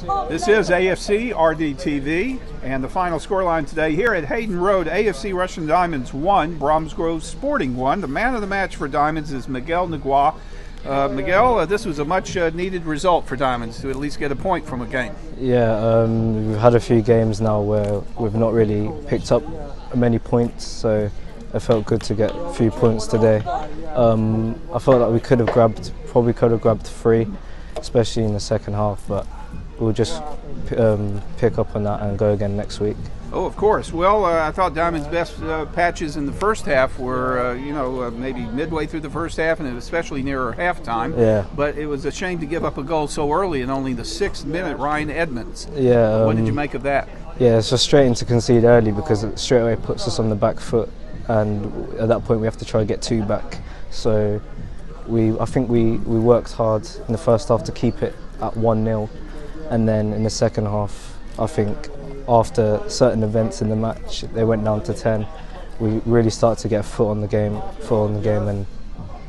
This is AFCRDTV, and the final scoreline today here at Hayden Road, AFC Russian Diamonds 1, Bromsgrove Sporting 1. The man of the match for Diamonds is Miguel Ngwa. Miguel, this was a much needed result for Diamonds to at least get a point from a game. Yeah, we've had a few games now where we've not really picked up many points, so it felt good to get a few points today. I felt like we probably could have grabbed 3, especially in the second half, but we'll just pick up on that and go again next week. Oh, of course. Well, I thought Diamond's best patches in the first half were, maybe midway through the first half and especially nearer halftime. Yeah. But it was a shame to give up a goal so early in only the 6th minute. Ryan Edmonds. Yeah. What did you make of that? Yeah, it's frustrating to concede early because it straight away puts us on the back foot, and at that point we have to try and get 2 back. So I think we worked hard in the first half to keep it at 1-0, and then in the second half, I think after certain events in the match, they went down to 10. We really started to get a foot on the game,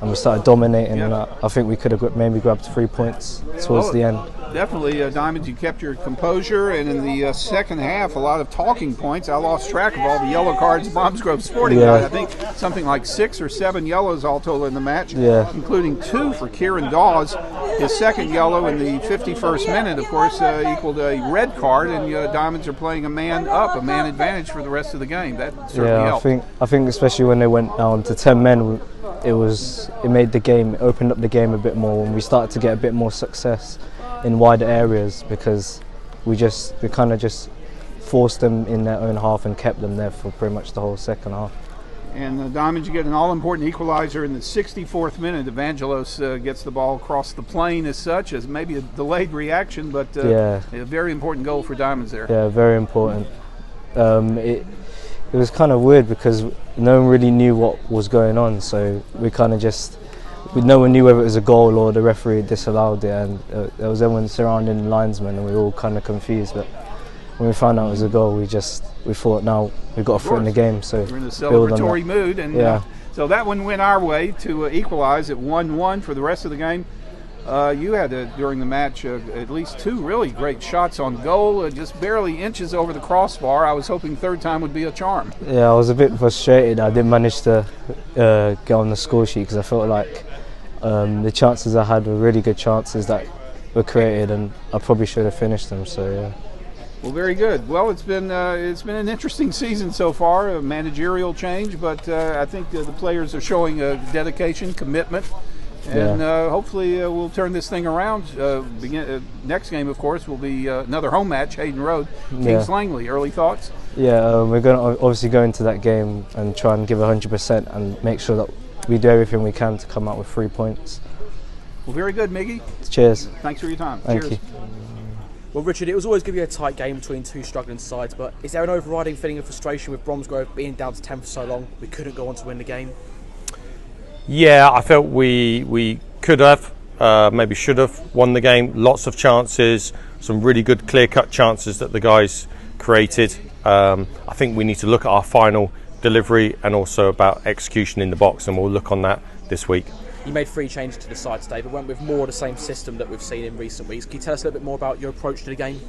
and we started dominating. Yeah. And I think we could have maybe grabbed 3 points towards the end. Definitely, Diamonds, you kept your composure, and in the second half, a lot of talking points. I lost track of all the yellow cards Bromsgrove Sporting got. I think something like 6 or 7 yellows all total in the match, including 2 for Kieran Dawes. His second yellow in the 51st minute, of course, equaled a red card, and Diamonds are playing a man advantage for the rest of the game. That certainly helped. I think especially when they went down to 10 men, it opened up the game a bit more, and we started to get a bit more success in wider areas because we kind of just forced them in their own half and kept them there for pretty much the whole second half. And the Diamonds, you get an all-important equalizer in the 64th minute. Evangelos gets the ball across the plane as such, as maybe a delayed reaction, but a very important goal for Diamonds there. Yeah, very important. It was kind of weird because no one really knew what was going on, so we kind of no one knew whether it was a goal or the referee disallowed it, and there was everyone surrounding the linesman, and we were all kind of confused. But when we found out it was a goal, we thought, now we've got a foot in the game. So we're in a celebratory mood, and so that one went our way to equalize at 1-1 for the rest of the game. You had during the match at least 2 really great shots on goal, just barely inches over the crossbar. I was hoping third time would be a charm. Yeah, I was a bit frustrated. I didn't manage to get on the score sheet because I felt like the chances I had were really good chances that were created, and I probably should have finished them. So yeah. Well, very good. Well, it's been an interesting season so far. A managerial change, but I think the players are showing dedication, commitment, and hopefully we'll turn this thing around. Next game, of course, will be another home match, Hayden Road, Kings Langley. Early thoughts? Yeah, we're going to obviously go into that game and try and give 100% and make sure that we do everything we can to come out with 3 points. Well, very good, Miggy. Cheers. Thanks for your time. Thank you. Well, Richard, it was always going to be a tight game between 2 struggling sides, but is there an overriding feeling of frustration with Bromsgrove being down to 10 for so long? We couldn't go on to win the game. Yeah, I felt we could have, maybe should have won the game. Lots of chances, some really good clear-cut chances that the guys created. I think we need to look at our final delivery and also about execution in the box, and we'll look on that this week. You made 3 changes to the side today, but went with more of the same system that we've seen in recent weeks. Can you tell us a little bit more about your approach to the game?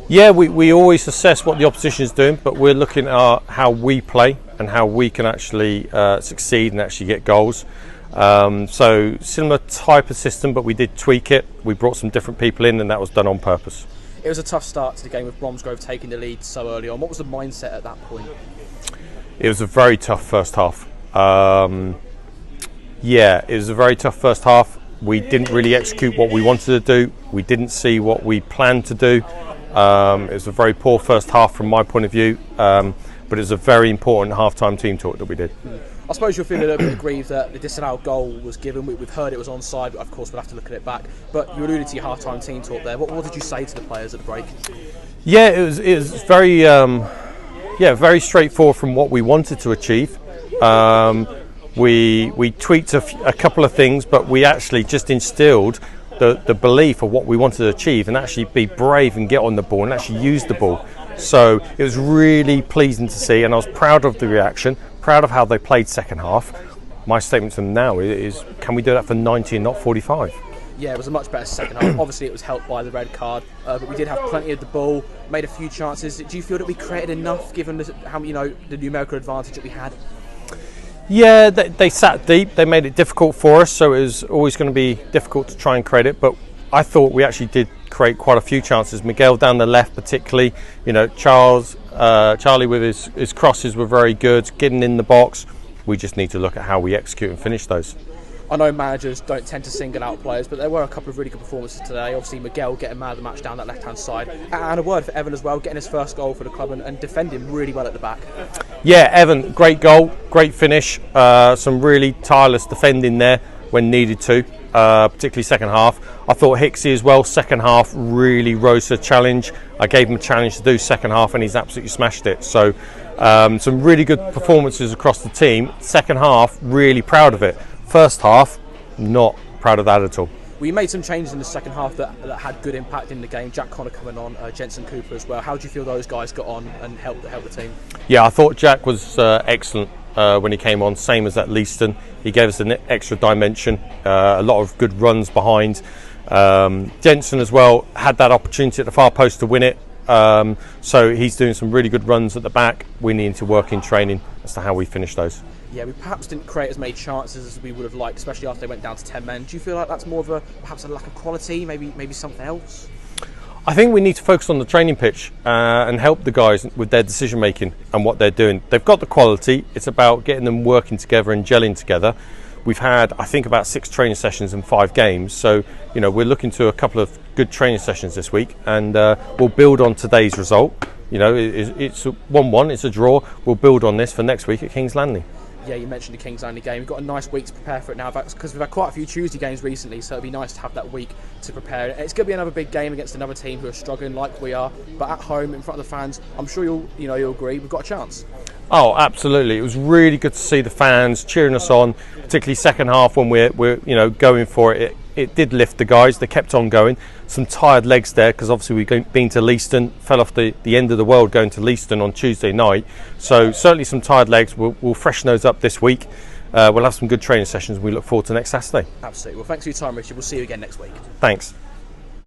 Yeah, we always assess what the opposition is doing, but we're looking at how we play and how we can actually succeed and actually get goals. So similar type of system, but we did tweak it. We brought some different people in, and that was done on purpose. It was a tough start to the game with Bromsgrove taking the lead so early on. What was the mindset at that point? It was a very tough first half. It was a very tough first half. We didn't really execute what we wanted to do. We didn't see what we planned to do. It was a very poor first half from my point of view, but it was a very important half-time team talk that we did. I suppose you're feeling a little bit aggrieved that the disallowed goal was given. We've heard it was onside, but of course we'll have to look at it back. But you alluded to your half-time team talk there. What did you say to the players at the break? Yeah, it was very very straightforward from what we wanted to achieve. We tweaked a couple of things, but we actually just instilled the belief of what we wanted to achieve and actually be brave and get on the ball and actually use the ball. So it was really pleasing to see, and I was proud of the reaction, proud of how they played second half. My statement to them now is, can we do that for 90 and not 45? Yeah, it was a much better second half. Obviously, it was helped by the red card, but we did have plenty of the ball, made a few chances. Do you feel that we created enough, given how the numerical advantage that we had? Yeah, they sat deep. They made it difficult for us, so it was always going to be difficult to try and create it. But I thought we actually did create quite a few chances. Miguel down the left, particularly. Charlie with his crosses were very good, getting in the box. We just need to look at how we execute and finish those. I know managers don't tend to single out players, but there were a couple of really good performances today. Obviously, Miguel getting man of the match down that left-hand side. And a word for Evan as well, getting his first goal for the club and defending really well at the back. Yeah, Evan, great goal, great finish. Some really tireless defending there when needed to, particularly second half. I thought Hicksy as well, second half, really rose to the challenge. I gave him a challenge to do second half and he's absolutely smashed it. So some really good performances across the team. Second half, really proud of it. First half, not proud of that at all. We made some changes in the second half that had good impact in the game. Jack Connor coming on, Jensen Cooper as well. How do you feel those guys got on and helped the team? Yeah, I thought Jack was excellent when he came on, same as at Leiston. He gave us an extra dimension, a lot of good runs behind. Jensen as well had that opportunity at the far post to win it. So he's doing some really good runs at the back. We need to work in training as to how we finish those. Yeah, we perhaps didn't create as many chances as we would have liked, especially after they went down to 10 men. Do you feel like that's more of perhaps a lack of quality, maybe something else? I think we need to focus on the training pitch and help the guys with their decision making and what they're doing. They've got the quality. It's about getting them working together and gelling together. We've had, I think, about 6 training sessions in 5 games. So, we're looking to a couple of good training sessions this week, and we'll build on today's result. It's 1-1, it's a draw. We'll build on this for next week at King's Landing. Yeah, you mentioned the King's Landing game. We've got a nice week to prepare for it now, because we've had quite a few Tuesday games recently, so it'd be nice to have that week to prepare. It's going to be another big game against another team who are struggling like we are, but at home in front of the fans, I'm sure you'll agree we've got a chance. Oh, absolutely! It was really good to see the fans cheering us on, particularly second half when we're going for it. It did lift the guys. They kept on going. Some tired legs there because obviously we've been to Leiston, fell off the end of the world going to Leiston on Tuesday night. So certainly some tired legs. We'll freshen those up this week. We'll have some good training sessions. We look forward to next Saturday. Absolutely. Well, thanks for your time, Richard. We'll see you again next week. Thanks.